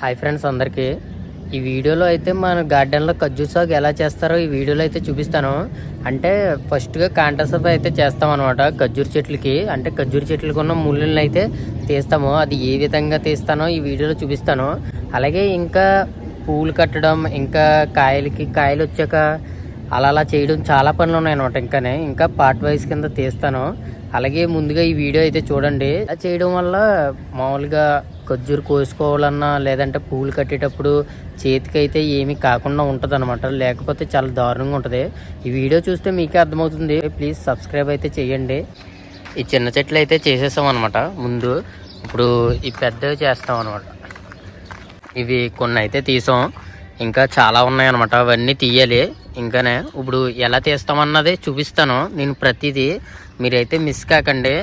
Hi friends అందరికీ. ఈ వీడియోలో అయితే మన గార్డెన్లో ఖర్జూర్ సాగు ఎలా చేస్తారో ఈ వీడియోలో అయితే చూపిస్తాను. అంటే ఫస్ట్గా కాంటాసఫ్ అయితే చేస్తాం అనమాట. ఖర్జూర్ చెట్లకి అంటే ఖర్జూర్ చెట్లకు ఉన్న ముళ్ళని అయితే తీస్తాము. అది ఏ విధంగా తీస్తానో ఈ వీడియోలో చూపిస్తాను. అలాగే ఇంకా పూలు కట్టడం, ఇంకా కాయలు వచ్చాక అలా చేయడం చాలా పనులు ఉన్నాయన్నమాట. ఇంకా పార్ట్ వైజ్ కింద తీస్తాను. అలాగే ముందుగా ఈ వీడియో అయితే చూడండి. అలా చేయడం వల్ల మామూలుగా ఖర్జూరు కోసుకోవాలన్నా లేదంటే పూలు కట్టేటప్పుడు చేతికి అయితే ఏమీ కాకుండా ఉంటుంది అనమాట. లేకపోతే చాలా దారుణంగా ఉంటుంది. ఈ వీడియో చూస్తే మీకే అర్థమవుతుంది. ప్లీజ్ సబ్స్క్రైబ్ అయితే చేయండి. ఈ చిన్న చెట్లు అయితే చేసేసాం అనమాట ముందు. ఇప్పుడు ఈ పెద్దవి చేస్తాం అనమాట. ఇవి కొన్ని అయితే తీసాం, ఇంకా చాలా ఉన్నాయి అనమాట. అవన్నీ తీయాలి. ఇంకానే ఇప్పుడు ఎలా తీస్తామన్నది చూపిస్తాను నేను. ప్రతిదీ మీరైతే మిస్ కాకండి.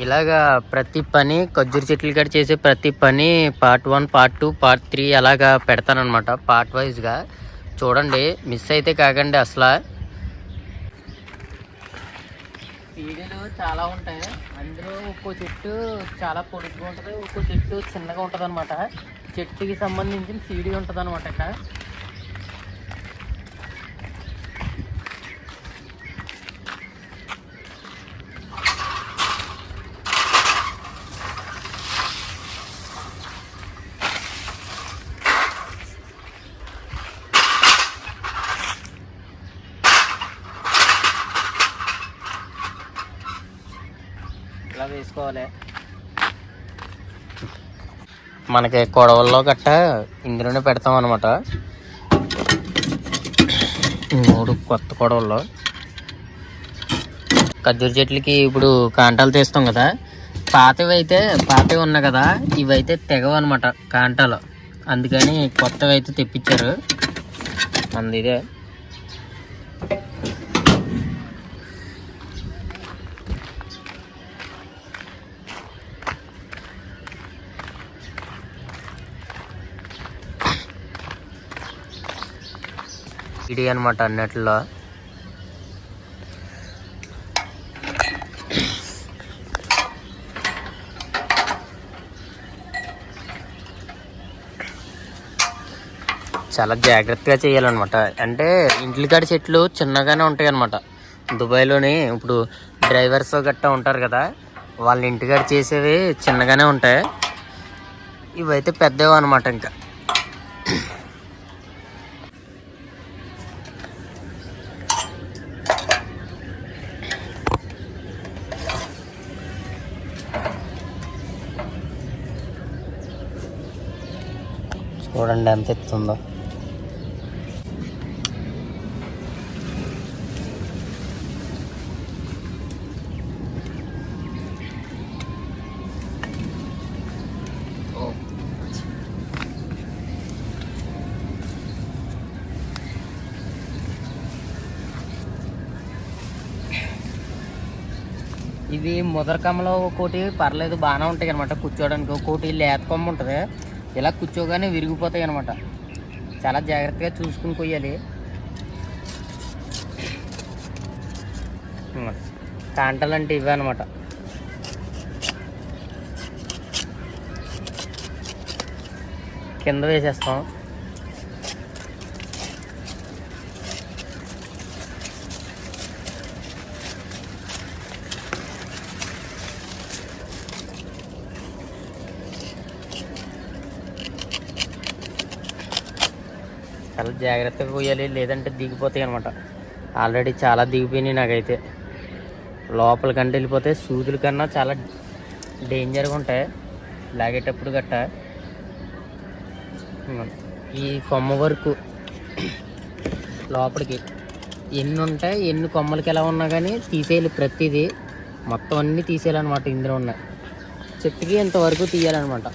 ఇలాగా ప్రతి పని ఖర్జూర్ చెట్లు కాడ చేసే ప్రతి పని పార్ట్ 1, పార్ట్ 2, పార్ట్ 3 అలాగా పెడతానమాట. పార్ట్ వైజ్గా చూడండి, మిస్ అయితే కాకండి అసలు. వీడియోలు చాలా ఉంటాయి. అందులో ఒక్కో చెట్టు చాలా పొడుగ్గా ఉంటుంది, ఒక్కో చెట్టు చిన్నగా ఉంటుంది అనమాట. చెట్టుకి సంబంధించిన సీడీ ఉంటుంది అనమాట. ఇక్కడ ఇలా వేసుకోవాలి. మనకి కొడవల్లో గట్ట ఇందులోనే పెడతాం అనమాట. 3 కొత్త కొడవల్లో ఖర్జూర్ చెట్లకి ఇప్పుడు కాంటాలు తీస్తాం కదా. పాతవి ఉన్నాయి కదా, ఇవైతే తెగవు అనమాట కాంటాలు. అందుకని కొత్తవి అయితే తెప్పించారు. ఇదే ఇది అనమాట. అన్నిట్లో చాలా జాగ్రత్తగా చేయాలన్నమాట. అంటే ఇంట్లోకాడ చెట్లు చిన్నగానే ఉంటాయి అన్నమాట. దుబాయ్లోని ఇప్పుడు డ్రైవర్స్ గట్టా ఉంటారు కదా, వాళ్ళ ఇంటికాడ చేసేవి చిన్నగానే ఉంటాయి. ఇవైతే పెద్దవి అనమాట. ఇంకా చూడండి ఎంత ఎత్తుందో. ఇవి ముదరకమ్మలో ఒకటి పర్లేదు బాగానే ఉంటాయి అనమాట కూర్చోడానికి. ఒకటి లేత కొమ్మ ఉంటుంది, ఇలా కూర్చోగానే విరిగిపోతాయి అనమాట. చాలా జాగ్రత్తగా చూసుకుని కొయ్యాలి. కాంటలు అంటే ఇవే అనమాట. కింద వేసేస్తాం. చాలా జాగ్రత్తగా కొయ్యాలి, లేదంటే దిగిపోతాయి అనమాట. ఆల్రెడీ చాలా దిగిపోయినాయి నాకైతే. లోపలికంటే వెళ్ళిపోతే సూదుల కన్నా చాలా డేంజర్గా ఉంటాయి లాగేటప్పుడు గట్ట. ఈ కొమ్మ వరకు లోపలికి ఎన్ని ఉంటాయి, ఎన్ని కొమ్మలకి ఎలా ఉన్నా కానీ తీసేయాలి. ప్రతిదీ మొత్తం అన్నీ తీసేయాలన్నమాట. ఇందులో ఉన్నాయి చెట్టుకి ఇంతవరకు తీయాలన్నమాట.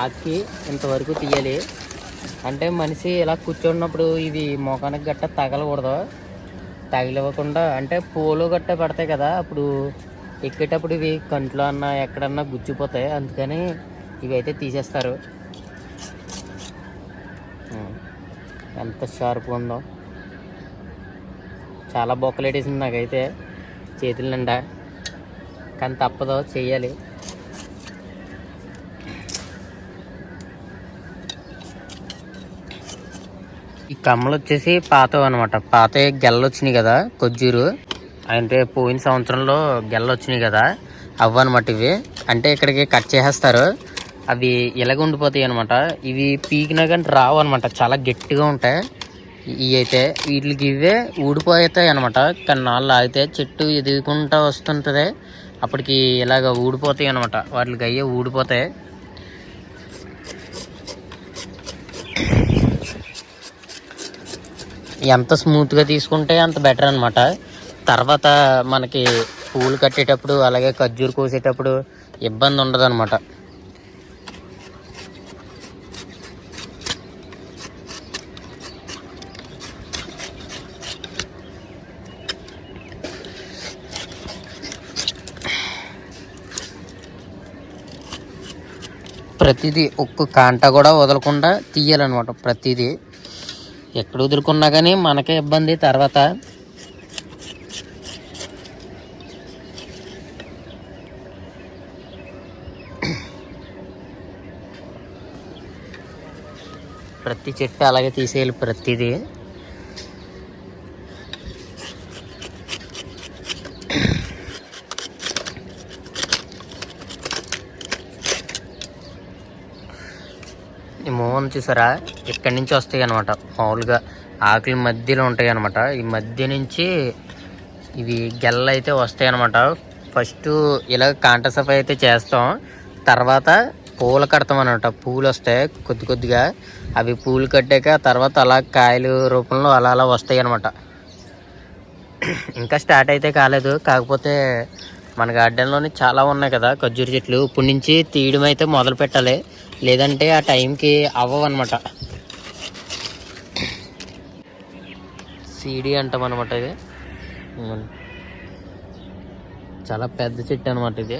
ఆకి ఇంతవరకు తీయాలి. అంటే మనిషి ఇలా కూర్చున్నప్పుడు ఇవి మోకానికి గట్ట తగలకూడదు. తగిలివ్వకుండా అంటే పూలు గట్ట పడతాయి కదా, అప్పుడు ఎక్కేటప్పుడు ఇవి కంట్లో అన్నా ఎక్కడన్నా గుచ్చిపోతాయి. అందుకని ఇవి అయితే తీసేస్తారు. ఎంత షార్ప్గా ఉందో. చాలా బొక్కలేటేసింది నాకైతే చేతుల నిండా. కానీ తప్పదు, చెయ్యాలి. ఈ కమ్మలు వచ్చేసి పాతవి అనమాట. పాత గెల్లలు వచ్చినాయి కదా ఖర్జూరు, అంటే పోయిన సంవత్సరంలో గెల్లలు వచ్చినాయి కదా అవ్వనమాట ఇవి. అంటే ఇక్కడికి కట్ చేసేస్తారు, అవి ఇలాగ ఉండిపోతాయి అనమాట. ఇవి పీకినా కానీ రావు అనమాట, చాలా గట్టిగా ఉంటాయి. ఇవి అయితే వీటికి ఇవే ఊడిపోతాయి అనమాట. కానీ నాళ్ళు ఆగితే చెట్టు ఎదుగుకుంటూ వస్తుంటుంది, అప్పటికి ఇలాగ ఊడిపోతాయి అనమాట. వాటికి అయ్యే ఊడిపోతాయి. ఎంత స్మూత్గా తీసుకుంటే అంత బెటర్ అనమాట. తర్వాత మనకి పూలు కట్టేటప్పుడు అలాగే ఖర్జూరు కోసేటప్పుడు ఇబ్బంది ఉండదు అనమాట. ప్రతిదీ ఒక్క కాంట కూడా వదలకుండా తీయాలన్నమాట. ప్రతిదీ ఎక్కడ వదులుకున్నా కానీ మనకే ఇబ్బంది. తర్వాత ప్రతి చెట్టు అలాగే తీసేయాలి ప్రతిదీ. ఈ మూవన్ చూసారా, ఇక్కడి నుంచి వస్తాయి అనమాట. మామూలుగా ఆకుల మధ్యలో ఉంటాయి అనమాట. ఈ మధ్య నుంచి ఇవి గెల్ల అయితే వస్తాయి అనమాట. ఫస్ట్ ఇలా కాంట సఫాయి అయితే చేస్తాం, తర్వాత పూలు కడతాం అనమాట. పూలు వస్తాయి కొద్ది కొద్దిగా, అవి పూలు కట్టాక తర్వాత అలా కాయలు రూపంలో అలా అలా వస్తాయి అనమాట. ఇంకా స్టార్ట్ అయితే కాలేదు, కాకపోతే మన గార్డెన్లోని చాలా ఉన్నాయి కదా ఖర్జూరు చెట్లు. ఇప్పటి నుంచి తీయడం అయితే మొదలు పెట్టాలి, లేదంటే ఆ టైంకి అవ్వవన్నమాట. సీడీ అంటాం అనమాట. ఇది చాలా పెద్ద చెట్టు అనమాట ఇది.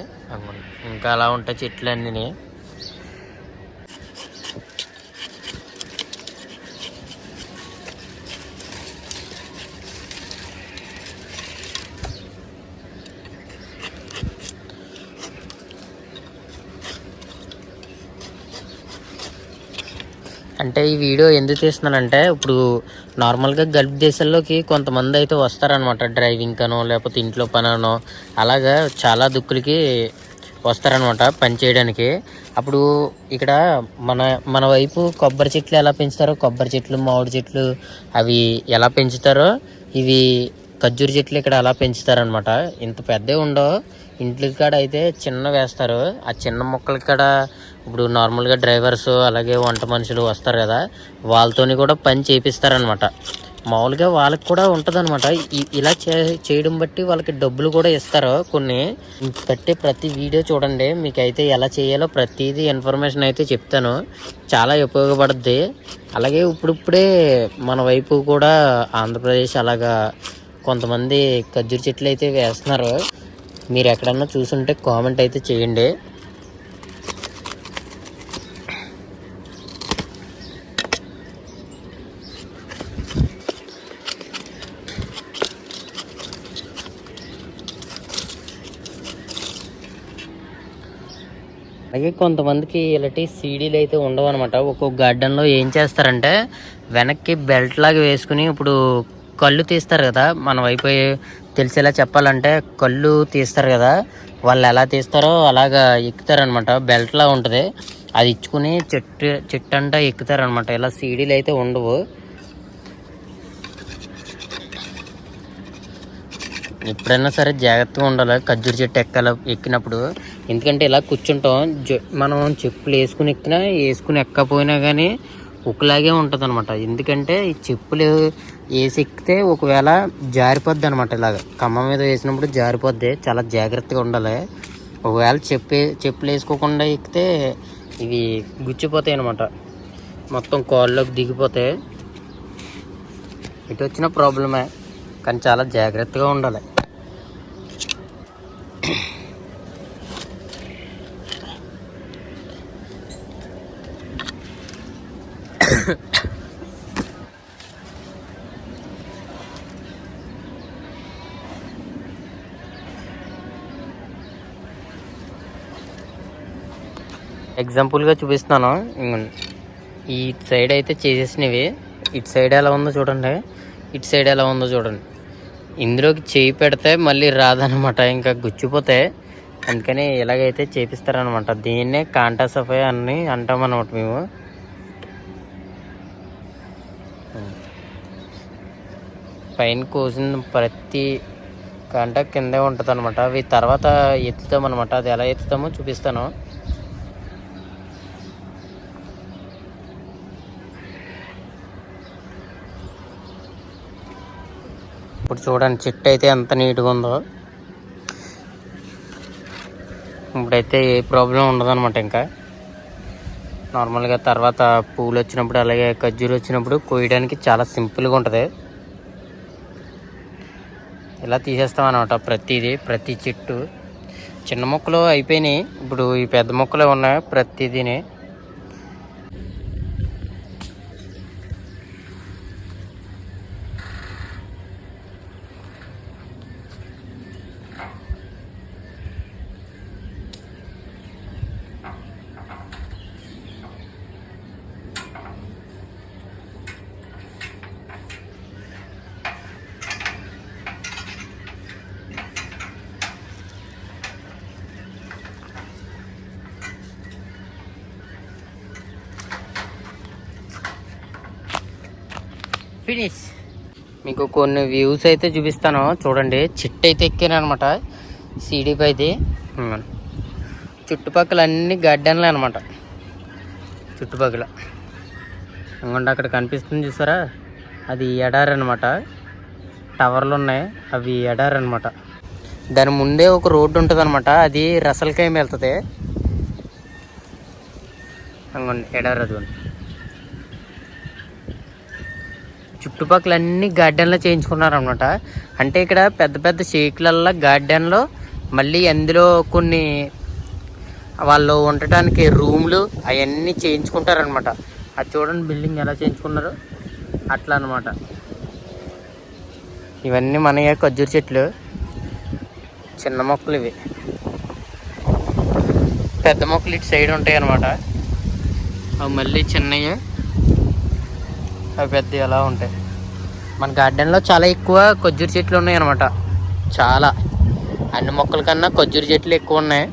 ఇంకా అలా ఉంటాయి చెట్లు అన్నీ. అంటే ఈ వీడియో ఎందుకు తీస్తున్నానంటే, ఇప్పుడు నార్మల్గా గల్ఫ్ దేశాల్లోకి కొంతమంది అయితే వస్తారనమాట, డ్రైవింగ్ అనో లేకపోతే ఇంట్లో పని అనో అలాగా చాలా దుక్కులకి వస్తారనమాట పని చేయడానికి. అప్పుడు ఇక్కడ మన వైపు కొబ్బరి చెట్లు ఎలా పెంచుతారో, కొబ్బరి చెట్లు మామిడి చెట్లు అవి ఎలా పెంచుతారో ఇవి ఖర్జూరు చెట్లు ఇక్కడ అలా పెంచుతారనమాట. ఇంత పెద్దవి ఉండవు, ఇంట్ల కాడ అయితే చిన్న వేస్తారు. ఆ చిన్న మొక్కల కాడ ఇప్పుడు నార్మల్గా డ్రైవర్స్ అలాగే వంట మనుషులు వస్తారు కదా, వాళ్ళతోని కూడా పని చేపిస్తారనమాట. మామూలుగా వాళ్ళకి కూడా ఉంటుంది అనమాట. ఇలా చేయడం బట్టి వాళ్ళకి డబ్బులు కూడా ఇస్తారు కొన్ని. కట్టే ప్రతి వీడియో చూడండి, మీకు అయితే ఎలా చేయాలో ప్రతిదీ ఇన్ఫర్మేషన్ అయితే చెప్తాను, చాలా ఉపయోగపడుద్ది. అలాగే ఇప్పుడిప్పుడే మన వైపు కూడా ఆంధ్రప్రదేశ్ అలాగా కొంతమంది ఖర్జూరు చెట్లు అయితే వేస్తున్నారు. మీరు ఎక్కడన్నా చూసుంటే కామెంట్ అయితే చేయండి. అలాగే కొంతమందికి ఇలాంటి సీడీలు అయితే ఉండవు అనమాట. ఒక్కొక్క గార్డెన్లో ఏం చేస్తారంటే వెనక్కి బెల్ట్ లాగా వేసుకుని, ఇప్పుడు కళ్ళు తీస్తారు కదా మన వైపు తెలిసేలా చెప్పాలంటే, కళ్ళు తీస్తారు కదా, వాళ్ళు ఎలా తీస్తారో అలాగా ఎక్కుతారనమాట. బెల్ట్లా ఉంటుంది, అది ఇచ్చుకుని చెట్టు అంతా ఎక్కుతారనమాట. ఇలా సీడీలు అయితే ఉండవు. ఎప్పుడైనా సరే జాగ్రత్తగా ఉండాలి ఖర్జూరు చెట్టు ఎక్కినప్పుడు. ఎందుకంటే ఇలా కూర్చుంటాం, మనం చెప్పులు వేసుకుని ఎక్కపోయినా కానీ ఉక్కులాగే ఉంటుంది అనమాట. ఎందుకంటే ఈ చెప్పులు వేసి ఎక్కితే ఒకవేళ జారిపోద్ది అనమాట. ఇలాగ కమ్మ మీద వేసినప్పుడు జారిపోద్ది, చాలా జాగ్రత్తగా ఉండాలి. ఒకవేళ చెప్పులు వేసుకోకుండా ఎక్కితే ఇవి గుచ్చిపోతాయి అనమాట, మొత్తం కాళ్ళలోకి దిగిపోతాయి. ఇటు వచ్చిన ప్రాబ్లమే, కానీ చాలా జాగ్రత్తగా ఉండాలి. ఎగ్జాంపుల్గా చూపిస్తున్నాను. ఈ సైడ్ అయితే చేసేసినవి, ఇటు సైడ్ ఎలా ఉందో చూడండి, ఇటు సైడ్ ఎలా ఉందో చూడండి. ఇందులోకి చేయి పెడితే మళ్ళీ రాదనమాట, ఇంకా గుచ్చిపోతే. అందుకని ఇలాగైతే చేపిస్తారనమాట. దీన్నే కాంటా సఫాయి అని అంటాం అనమాట మేము. పైన కోసిన ప్రతి గంట కిందే ఉంటుంది అనమాట. అవి తర్వాత ఎత్తుతాం అనమాట. అది ఎలా ఎత్తుతామో చూపిస్తాను. ఇప్పుడు చూడండి చెట్టు అయితే ఎంత నీట్గా ఉందో. ఇప్పుడైతే ఏ ప్రాబ్లం ఉండదన్నమాట. ఇంకా నార్మల్గా తర్వాత పూలు వచ్చినప్పుడు అలాగే ఖర్జూరు వచ్చినప్పుడు కోయడానికి చాలా సింపుల్గా ఉంటుంది. ఇలా తీసేస్తాం అనమాట ప్రతి చెట్టు. చిన్న మొక్కలు అయిపోయినాయి, ఇప్పుడు ఈ పెద్ద మొక్కలే ఉన్నాయి ప్రతిదీని. ఫినిష్. మీకు కొన్ని వ్యూస్ అయితే చూపిస్తాను చూడండి. చెట్టు అయితే ఎక్కాను అనమాట సీడీపై. అయితే చుట్టుపక్కల అన్ని గార్డెన్లే అనమాట. చుట్టుపక్కల ఇంకొండ అక్కడ కనిపిస్తుంది చూసారా, అది ఎడారి అనమాట. టవర్లు ఉన్నాయి, అవి ఎడారి అనమాట. దాని ముందే ఒక రోడ్డు ఉంటుంది అనమాట, అది రసల్కేమి వెళ్తుంది. అంగండి ఎడారి అది. చుట్టుపక్కల అన్ని గార్డెన్లో చేయించుకున్నారనమాట. అంటే ఇక్కడ పెద్ద పెద్ద షేక్లల్లో గార్డెన్లో మళ్ళీ అందులో కొన్ని వాళ్ళు ఉండటానికి రూమ్లు అవన్నీ చేయించుకుంటారనమాట. అది చూడండి బిల్డింగ్ ఎలా చేయించుకున్నారు అట్లా అనమాట. ఇవన్నీ మన ఖర్జూరు చెట్లు, చిన్న మొక్కలు ఇవి. పెద్ద మొక్కలు ఇటు సైడ్ ఉంటాయి అనమాట. అవి మళ్ళీ చిన్నవి, అవి పెద్ద ఎలా ఉంటాయి. మన గార్డెన్లో చాలా ఎక్కువ ఖర్జూరు చెట్లు ఉన్నాయి అనమాట. చాలా అన్ని మొక్కల కన్నా ఖర్జూరు చెట్లు ఎక్కువ ఉన్నాయి.